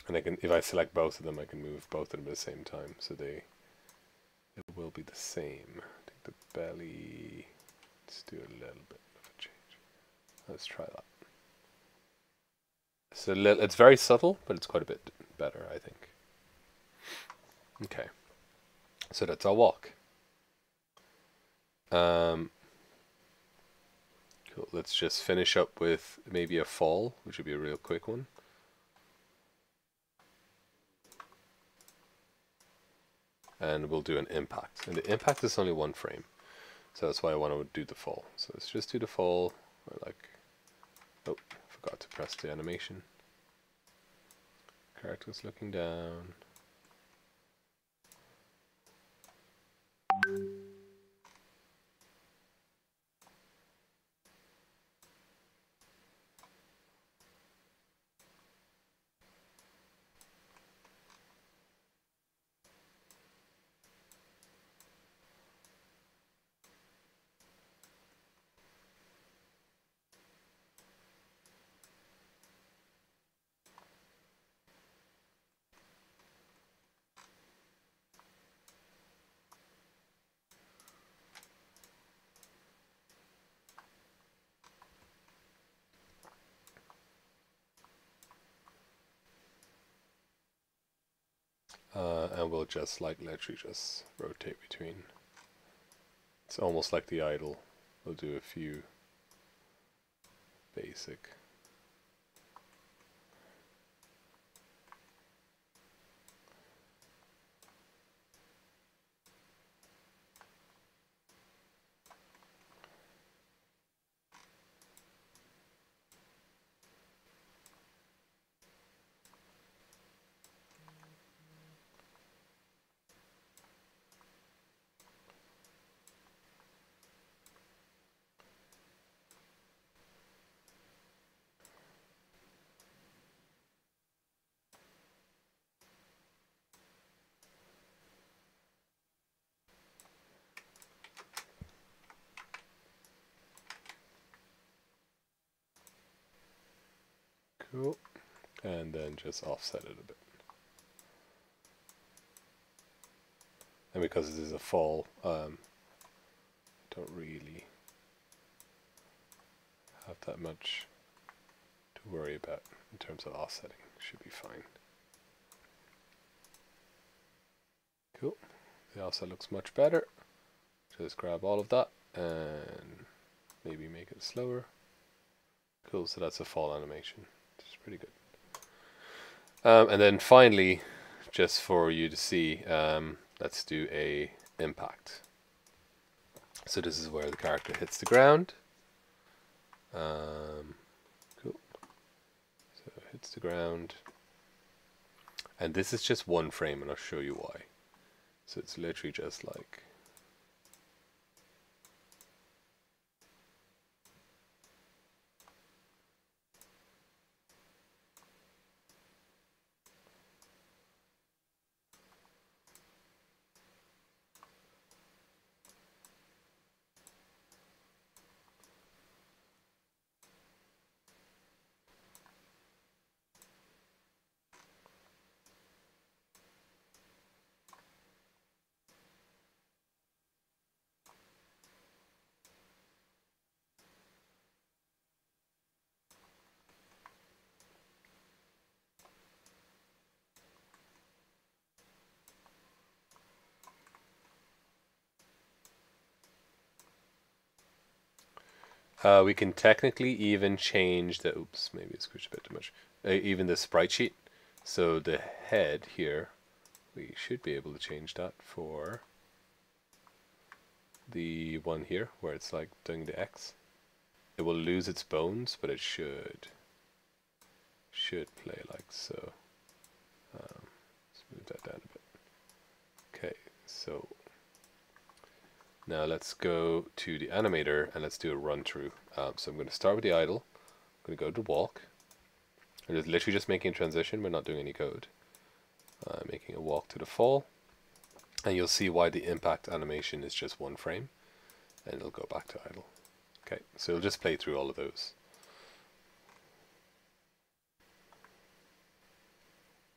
And I can, if I select both of them, I can move both of them at the same time, so it will be the same. I think the belly. Let's do a little bit of a change. Let's try that. So it's very subtle, but it's quite a bit better, I think. Okay, so that's our walk. Cool. Let's just finish up with maybe a fall, which would be a real quick one. And we'll do an impact. And the impact is only one frame. So that's why I want to do the fall. So let's just do the fall. Oh, forgot to press the animation. Character's looking down. and we'll just like literally just rotate between. It's almost like the idle. We'll do a few basic. Cool. And then just offset it a bit. And because this is a fall, don't really have that much to worry about in terms of offsetting. Should be fine. Cool. The offset looks much better. Just grab all of that and maybe make it slower. Cool, so that's a fall animation. It's pretty good. And then finally, just for you to see, let's do a impact. So this is where the character hits the ground. Cool. So it hits the ground. And this is just one frame, and I'll show you why. So it's literally just like... we can technically even change the, oops, maybe it's squished a bit too much, even the sprite sheet. So the head here, we should be able to change that for the one here, where it's like doing the X. It will lose its bones, but it should play like so. Let's move that down a bit. Okay, so now let's go to the animator and let's do a run through. So I'm going to start with the idle. I'm going to go to walk. I'm just literally just making a transition. We're not doing any code. Making a walk to the fall. And you'll see why the impact animation is just one frame. And it'll go back to idle. Okay, so it'll just play through all of those.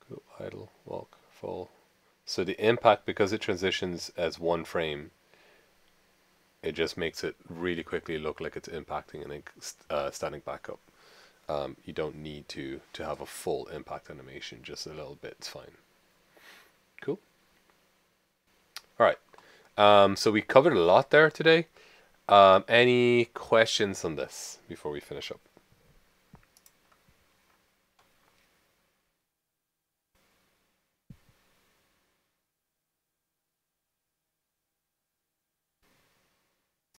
Go idle, walk, fall. So the impact, because it transitions as one frame, it just makes it really quickly look like it's impacting and then standing back up. You don't need to have a full impact animation, just a little bit, it's fine. Cool. Alright, so we covered a lot there today. Any questions on this before we finish up?